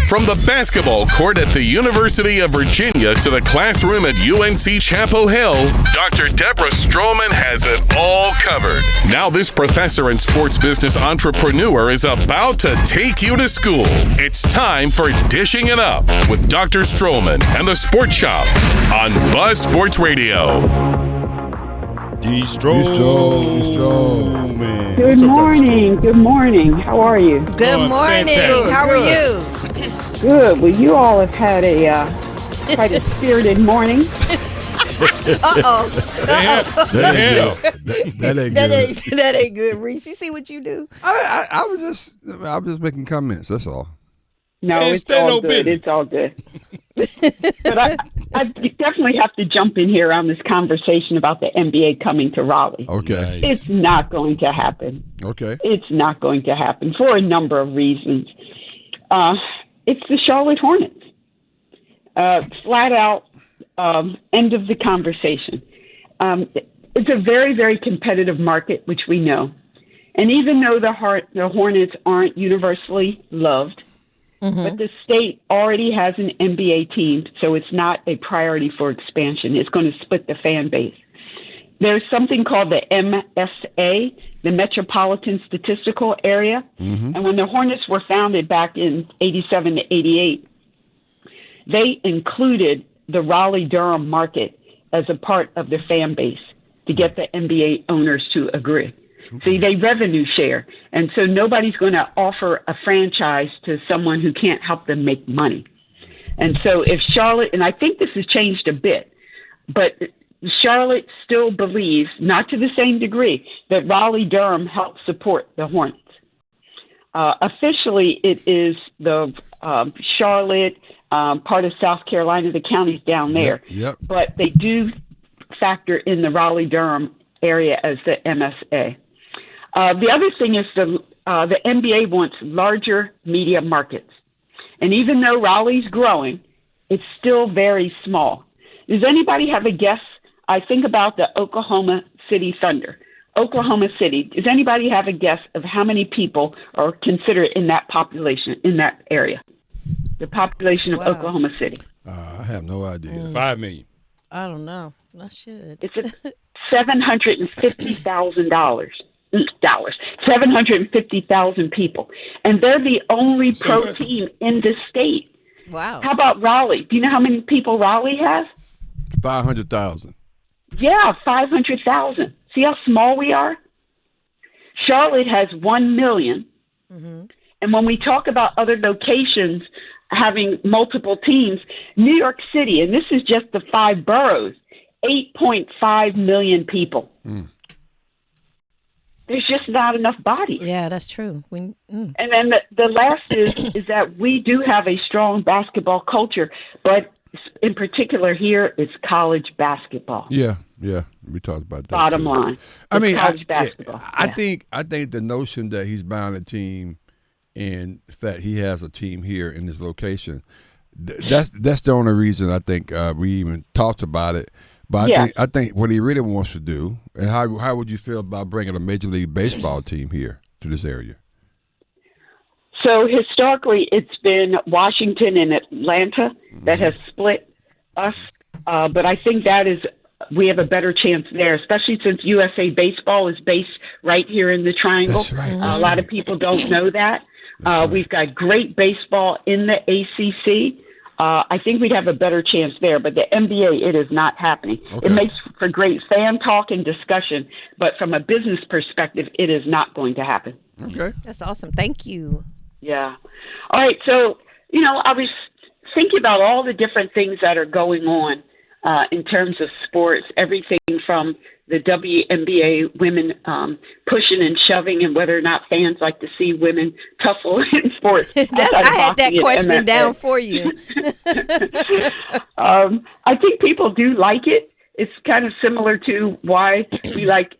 From the basketball court at the University of Virginia to the classroom at UNC Chapel Hill, Dr. Deborah Stroman has it all covered. Now this professor and sports business entrepreneur is about to take you to school. It's time for Dishing It Up with Dr. Stroman and the Sports Shop on Buzz Sports Radio. Stroman. Good morning. Good morning. How are you? Good morning. Fantastic. How are you? Good. Well, you all have had quite a spirited morning. Uh-oh. That ain't good. That ain't good, Reese. You see what you do? I was just making comments. That's all. No, it's all good. It's all good. But I definitely have to jump in here on this conversation about the NBA coming to Raleigh. Okay. It's not going to happen. Okay. It's not going to happen for a number of reasons. It's the Charlotte Hornets. Flat out, end of the conversation. It's a very, very competitive market, which we know. And even though the Hornets aren't universally loved, but the state already has an NBA team, so it's not a priority for expansion. It's going to split the fan base. There's something called the MSA, the Metropolitan Statistical Area. And when the Hornets were founded back in 87 to 88, they included the Raleigh-Durham market as a part of the fan base to get the NBA owners to agree. See, they revenue share. And so nobody's going to offer a franchise to someone who can't help them make money. And so if Charlotte, and I think this has changed a bit, but Charlotte still believes, not to the same degree, that Raleigh-Durham helps support the Hornets. Officially, it is the Charlotte, part of South Carolina, the counties down there. Yep. But they do factor in the Raleigh-Durham area as the MSA. The other thing is the NBA wants larger media markets. And even though Raleigh's growing, it's still very small. Does anybody have a guess? I think about the Oklahoma City Thunder. Oklahoma City, does anybody have a guess of how many people are considered in that population, in that area? The population of Oklahoma City. I have no idea. 5 million. I don't know. I should. It's $750,000. 750,000 people. And they're the only pro team in the state. Wow. How about Raleigh? Do you know how many people Raleigh has? 500,000. Yeah, 500,000. See how small we are? Charlotte has 1 million. And when we talk about other locations having multiple teams, New York City, and this is just the 5 boroughs, 8.5 million people. There's just not enough bodies. Yeah, that's true. And then the last is that we do have a strong basketball culture, but in particular here, it's college basketball. Yeah, we talked about that. Bottom line, I mean, college basketball. I think the notion that he's buying a team, and the fact he has a team here in this location, that's the only reason I think we even talked about it. But I think what he really wants to do, and how would you feel about bringing a Major League Baseball team here to this area? So historically, it's been Washington and Atlanta that has split us. But I think we have a better chance there, especially since USA Baseball is based right here in the Triangle. That's right. A lot of people don't know that. We've got great baseball in the ACC. I think we'd have a better chance there, but the NBA, it is not happening. Okay. It makes for great fan talk and discussion, but from a business perspective, it is not going to happen. Okay. That's awesome. Thank you. Yeah. All right. So, I was thinking about all the different things that are going on in terms of sports, everything from the WNBA women pushing and shoving, and whether or not fans like to see women tussle in sports. I had that question down for you. I think people do like it. It's kind of similar to why we like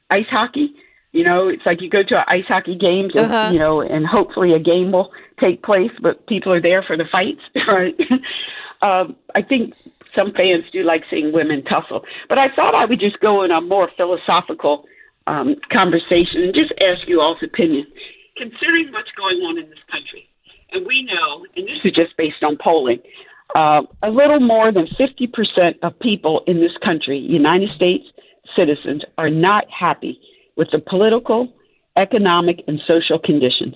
ice hockey. It's like you go to an ice hockey game, and, and hopefully a game will take place, but people are there for the fights, right? I think some fans do like seeing women tussle. But I thought I would just go in a more philosophical conversation and just ask you all's opinion. Considering what's going on in this country, and we know this is just based on polling, a little more than 50% of people in this country, United States citizens, are not happy with the political, economic, and social conditions.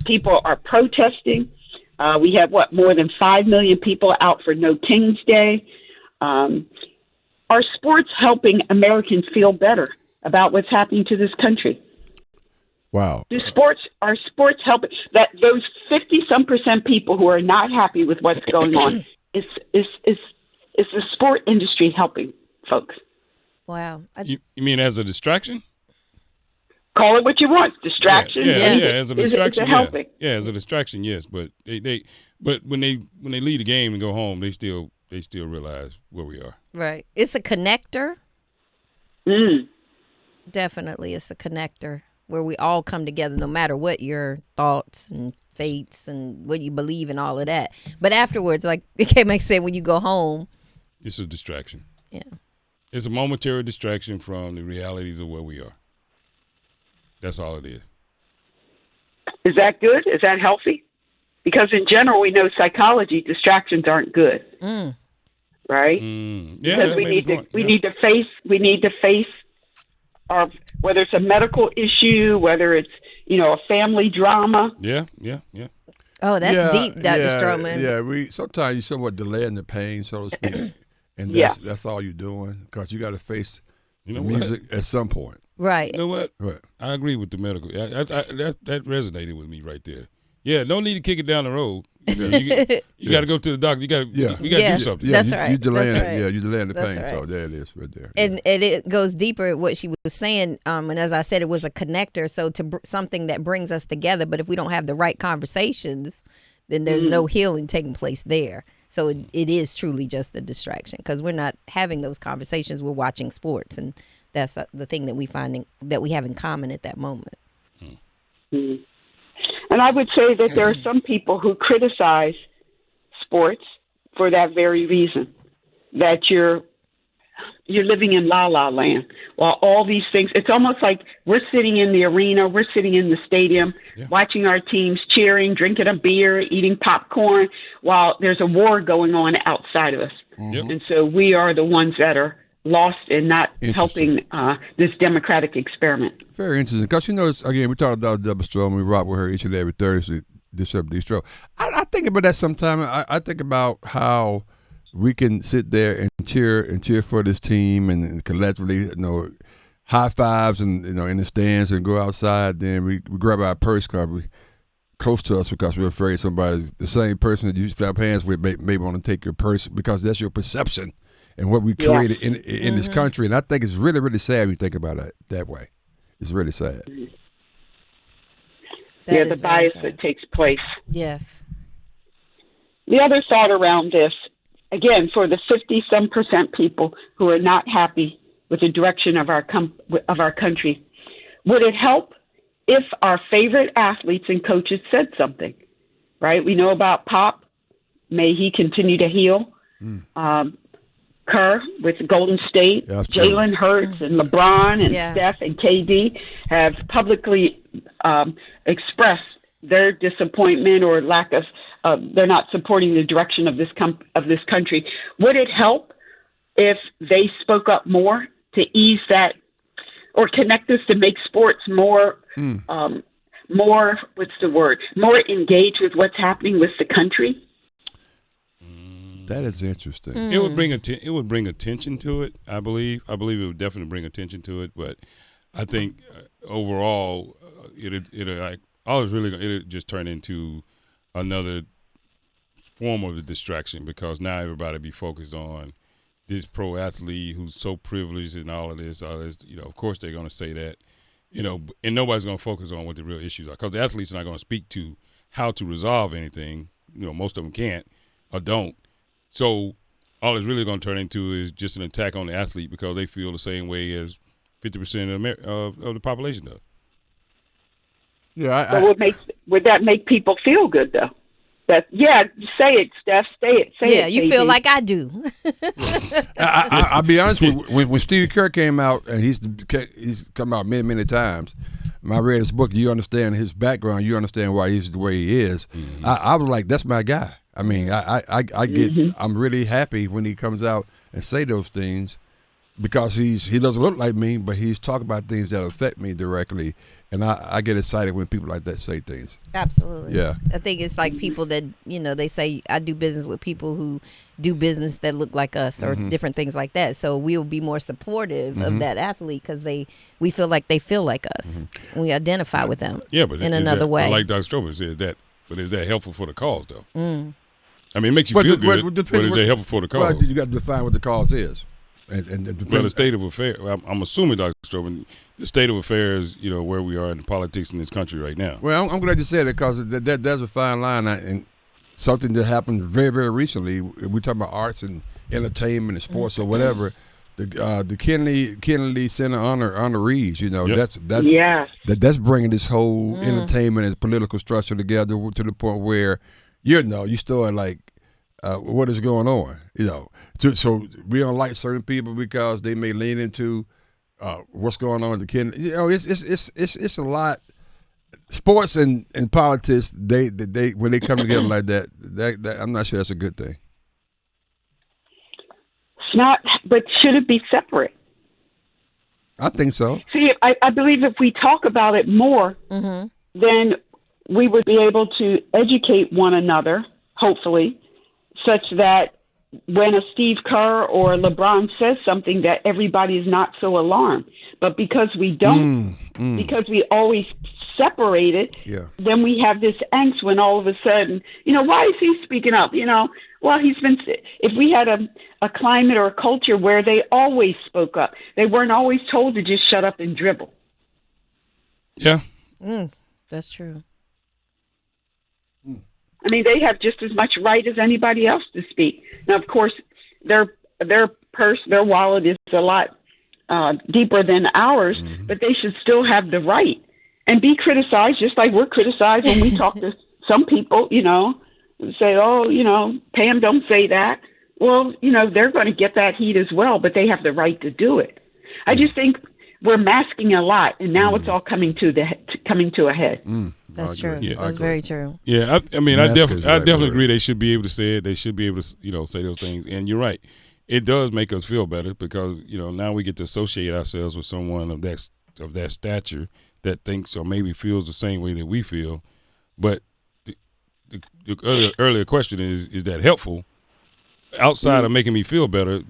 People are protesting. We have, more than 5 million people out for No King's Day. Are sports helping Americans feel better about what's happening to this country? Wow. Are sports helping that those 50-some% people who are not happy with what's going on? Is the sport industry helping folks? Wow. You mean as a distraction? Call it what you want. Distraction. Yeah, as a distraction. Is it helping? Yeah, as a distraction, yes. But but when they leave the game and go home, they still realize where we are. Right. It's a connector. Mm. Definitely, it's a connector where we all come together, no matter what your thoughts and faiths and what you believe and all of that. But afterwards, like Kmac said, when you go home, it's a distraction. Yeah. It's a momentary distraction from the realities of where we are. That's all it is. Is that good? Is that healthy? Because in general, we know psychology, distractions aren't good. Right? Yeah. Because we need to face our, whether it's a medical issue, whether it's, a family drama. Yeah. Oh, that's deep, Dr. Stroman. Yeah, we sometimes you somewhat delaying the pain, so to speak, and that's all you're doing because you got to face music at some point. Right. You know what? Right. I agree with the medical. That resonated with me right there. Yeah, no need to kick it down the road. You got to go to the doctor. We got to do something. That's right. You're delaying That's right. you're delaying the That's pain. right. So there it is, right there. And it goes deeper at what she was saying. And as I said, it was a connector. So something that brings us together. But if we don't have the right conversations, then there's no healing taking place there. So it is truly just a distraction because we're not having those conversations. We're watching sports, and that's the thing that we have in common at that moment. Mm. And I would say that there are some people who criticize sports for that very reason, that you're living in la-la land while all these things, it's almost like we're sitting in the arena, we're sitting in the stadium, watching our teams cheering, drinking a beer, eating popcorn, while there's a war going on outside of us. Mm-hmm. And so we are the ones that are lost and not helping this democratic experiment. Very interesting. Because, again, we talk about Deborah Stroman. We rock with her each and every Thursday, this show. I think about that sometimes. I think about how we can sit there and cheer for this team and collectively, high fives and, in the stands and go outside. Then we grab our purse because we close to us because we're afraid the same person that you used to have hands with may want to take your purse because that's your perception. And what we created in this country. And I think it's really, really sad when you think about it that way. It's really sad. The bias that takes place. Yes. The other thought around this, again, for the 50-some% people who are not happy with the direction of our country, would it help if our favorite athletes and coaches said something? Right? We know about Pop. May he continue to heal. Kerr with Golden State, Jalen Hurts and LeBron and Steph and KD have publicly expressed their disappointment or lack of they're not supporting the direction of this country. Would it help if they spoke up more to ease that or connect us to make sports more more engaged with what's happening with the country? That is interesting. It would bring attention to it. I believe it would definitely bring attention to it. But I think overall, it'll just turn into another form of the distraction because now everybody be focused on this pro athlete who's so privileged and all of this. Of course they're going to say that, and nobody's going to focus on what the real issues are because the athletes are not going to speak to how to resolve anything. Most of them can't or don't. So all it's really going to turn into is just an attack on the athlete because they feel the same way as 50% of the population does. Yeah. So would that make people feel good though? Say it, Steph. Say it. Yeah, you feel like I do. I'll be honest with you. When Steve Kerr came out, and he's come out many times, I read his book. You understand his background. You understand why he's the way he is. I was like, that's my guy. I mean, I get. I'm really happy when he comes out and say those things, because he doesn't look like me, but he's talking about things that affect me directly, and I get excited when people like that say things. Absolutely. Yeah. I think it's like people that, they say I do business with people who do business that look like us or different things like that. So we'll be more supportive of that athlete because we feel like they feel like us. We identify with them but in another way. Like Dr. Stroman said, but is that helpful for the cause, though? I mean, it makes you feel good, but is that helpful for the cause? Well, you got to define what the cause is. And the state of affairs, I'm assuming, Dr. Stroman, the state of affairs, where we are in politics in this country right now. Well, I'm glad you said it, because there's a fine line, and something that happened very, very recently. We're talking about arts and entertainment and sports or whatever. The Kennedy Center honor Reese, that's bringing this whole entertainment and political structure together to the point where you start like, what is going on? So we don't like certain people because they may lean into what's going on with the Kennedy. It's a lot. Sports and politics, they when they come together like that, I'm not sure that's a good thing. It's not, but should it be separate? I think so. See, I believe if we talk about it more, then we would be able to educate one another, hopefully, such that when a Steve Kerr or LeBron says something, that everybody is not so alarmed. But because we don't, because we always separate it, then we have this angst when all of a sudden, why is he speaking up? Well, if we had a climate or a culture where they always spoke up, they weren't always told to just shut up and dribble. Yeah. That's true. I mean, they have just as much right as anybody else to speak. Now, of course, their purse, their wallet is a lot deeper than ours, but they should still have the right and be criticized, just like we're criticized when we talk to some people, say, oh, Pam, don't say that. Well, they're going to get that heat as well, but they have the right to do it. I just think we're masking a lot, and now it's all coming to a head. That's true. Yeah, that's very true. Yeah, I definitely agree. They should be able to say it. They should be able to, say those things. And you're right. It does make us feel better because now we get to associate ourselves with someone of that stature that thinks or maybe feels the same way that we feel. But the earlier question is that helpful? Outside of making me feel better,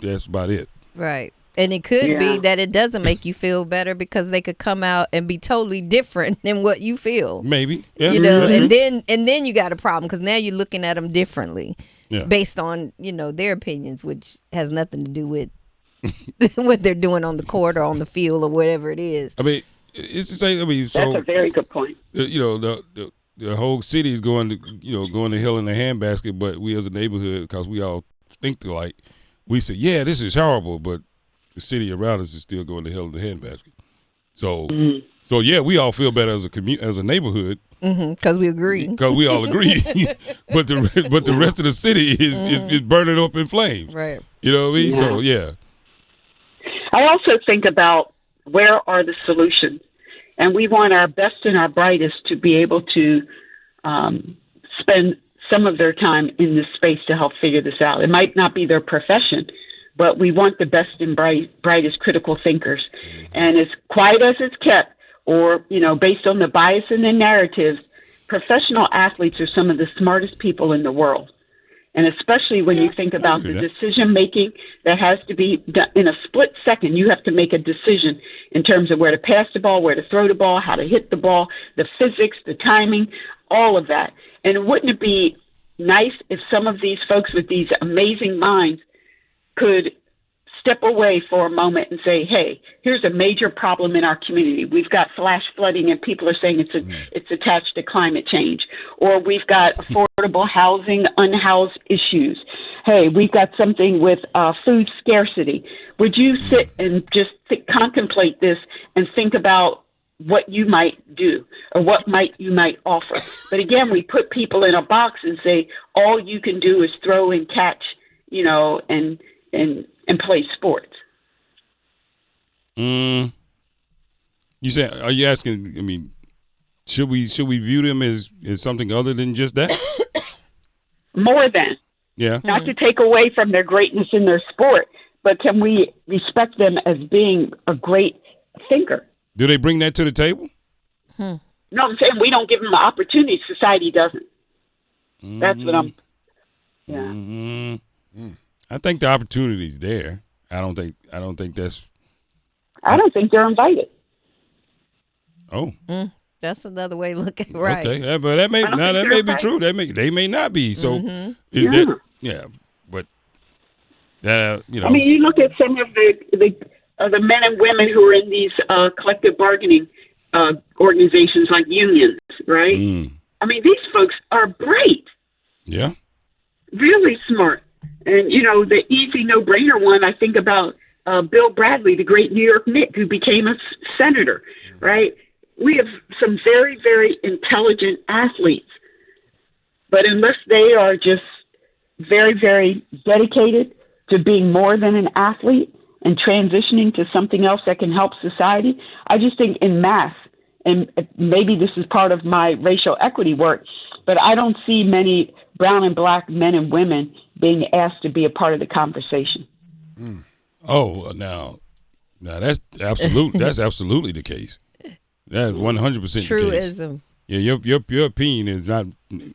that's about it. Right. And it could be that it doesn't make you feel better because they could come out and be totally different than what you feel. Maybe. Yeah, and then you got a problem because now you're looking at them differently based on, their opinions, which has nothing to do with what they're doing on the court or on the field or whatever it is. I mean, it's the same. That's a very good point. The whole city is going to hell in a handbasket, but we as a neighborhood, because we all think alike, we say, yeah, this is horrible, but the city around us is still going to hell in the handbasket. So, we all feel better as a neighborhood because we agree. Because we all agree, but the rest of the city is burning up in flames. Right. You know what I mean? Yeah. So yeah. I also think about where are the solutions, and we want our best and our brightest to be able to spend some of their time in this space to help figure this out. It might not be their profession, but we want the best and brightest critical thinkers. And as quiet as it's kept, or, based on the bias in the narratives, professional athletes are some of the smartest people in the world. And especially when you think about the decision-making that has to be done in a split second, you have to make a decision in terms of where to pass the ball, where to throw the ball, how to hit the ball, the physics, the timing, all of that. And wouldn't it be nice if some of these folks with these amazing minds could step away for a moment and say, hey, here's a major problem in our community. We've got flash flooding and people are saying it's attached to climate change. Or we've got affordable housing, unhoused issues. Hey, we've got something with food scarcity. Would you sit and just contemplate this and think about what you might do or what you might offer? But again, we put people in a box and say, all you can do is throw and catch, and play sports. You say? Are you asking? I mean, should we view them as something other than just that? More than. Yeah. Not to take away from their greatness in their sport, but can we respect them as being a great thinker? Do they bring that to the table? No, I'm saying we don't give them the opportunity. Society doesn't. That's what I'm. Yeah. Mm-hmm. I think the opportunity's there. I don't think that's. I don't think they're invited. Oh. That's another way to look at it. Right. Okay, yeah, but that may be true. They may not be. So is that? Yeah, but that I mean, you look at some of the men and women who are in these collective bargaining organizations like unions, right? I mean, these folks are bright. Yeah. Really smart. And, the easy no-brainer one, I think about Bill Bradley, the great New York Knick, who became a senator, right? We have some very, very intelligent athletes. But unless they are just very, very dedicated to being more than an athlete and transitioning to something else that can help society, I just think in mass, and maybe this is part of my racial equity work, but I don't see many brown and black men and women being asked to be a part of the conversation. Oh, now that's absolutely the case. That's 100% the case. Truism. Yeah, your opinion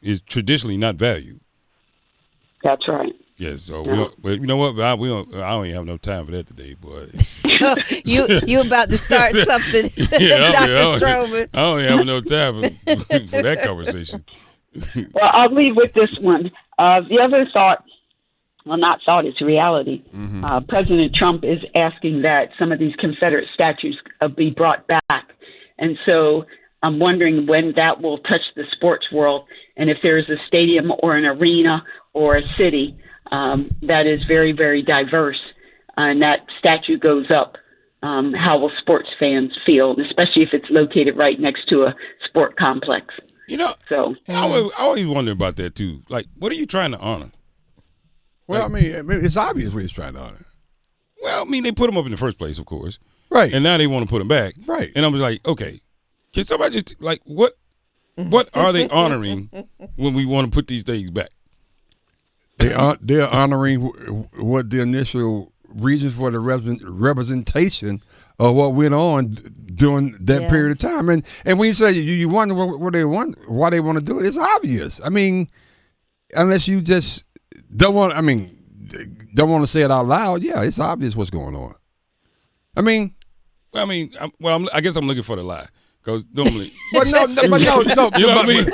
is traditionally not valued. That's right. Yes, so but you know what? I don't even have no time for that today, boy. you about to start something, yeah, Dr. Stroman. I don't have no time for that conversation. Well, I'll leave with this one. The other thought, well, not thought, it's reality. President Trump is asking that some of these Confederate statues be brought back. And so I'm wondering when that will touch the sports world, and if there's a stadium or an arena or a city that is very, very diverse, and that statue goes up, how will sports fans feel, especially if it's located right next to a sport complex? So I always wonder about that too. Like, what are you trying to honor? Well, I mean, it's obvious what he's trying to honor. Well, I mean, they put them up in the first place, of course. Right. And now they want to put them back. Right. And I'm like, okay, can somebody just, like, what are they honoring when we want to put these things back? They're honoring what the initial reasons for the representation of what went on during that period of time. And when you say you wonder what they want, why they want to do it, it's obvious. I mean, unless you just don't want to say it out loud, yeah, it's obvious what's going on. I guess I'm looking for the lie. Because normally, but no, you know what I mean.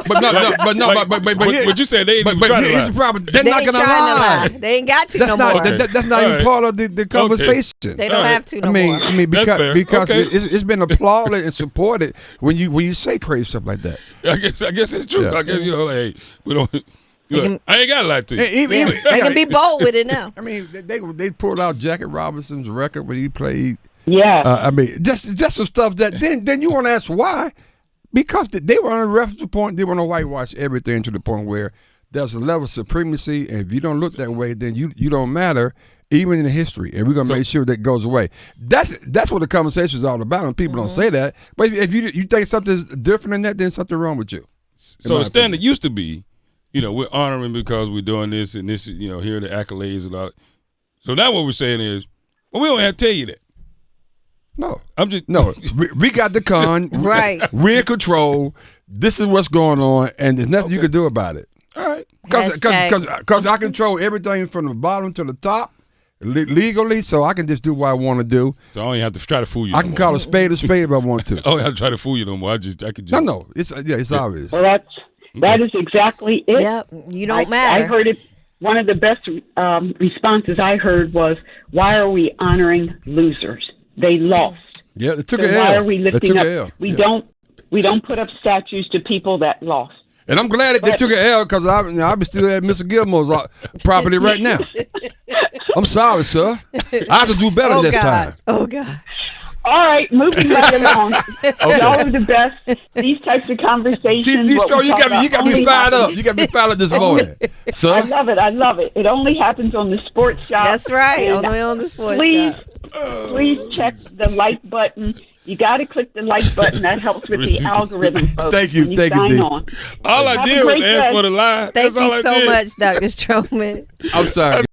But you said they ain't even trying to lie. Here's the problem: they're not gonna lie. They ain't got to that's no not, more. That's not even part of the conversation. They don't have to no more. I mean, because okay. it's been applauded and supported when you say crazy stuff like that. I guess it's true. Yeah. I guess hey, we don't. I ain't gotta lie to you. They can be bold with it now. I mean, they pulled out Jackie Robinson's record when he played. Yeah. I mean, just some stuff that then you want to ask why. Because they were on a reference point, they want to whitewash everything to the point where there's a level of supremacy, and if you don't look that way, then you don't matter, even in history. And we're gonna make sure that goes away. That's what the conversation is all about. And people don't say that, but if you think something's different than that, then something wrong with you. So the standard used to be, we're honoring because we're doing this and this, here are the accolades and all. So now what we're saying is, well, we don't have to tell you that. No, we got the con. Right. We're in control. This is what's going on, and there's nothing you can do about it. All right. Because I control everything from the bottom to the top legally, so I can just do what I want to do. So I don't even have to try to fool you. I can call a spade if I want to. I don't have to try to fool you no more. I could just. No. It's obvious. Well, that is exactly it. Yep. You don't matter. I heard it. One of the best responses I heard was, "Why are we honoring losers? They lost. Yeah, they took so an L. Why are we lifting up? L. We don't put up statues to people that lost." And I'm glad that they took an L because I'll be still at Mr. Gilmore's property right now. I'm sorry, sir. I have to do better this time. Oh, God. All right, moving right along. Y'all are the best. These types of conversations. See, you got me fired up. You got me fired up this morning, sir. I love it. It only happens on the Sports Shop. That's right. Only on the Sports Shop. Please check the like button You got to click the like button. That helps with the algorithm, folks. Thank you. when Thank you, sign Dee. on. All I Have a did was great ask day. for the line. Thank That's all you I so did. much, Dr. Stroman. I'm sorry.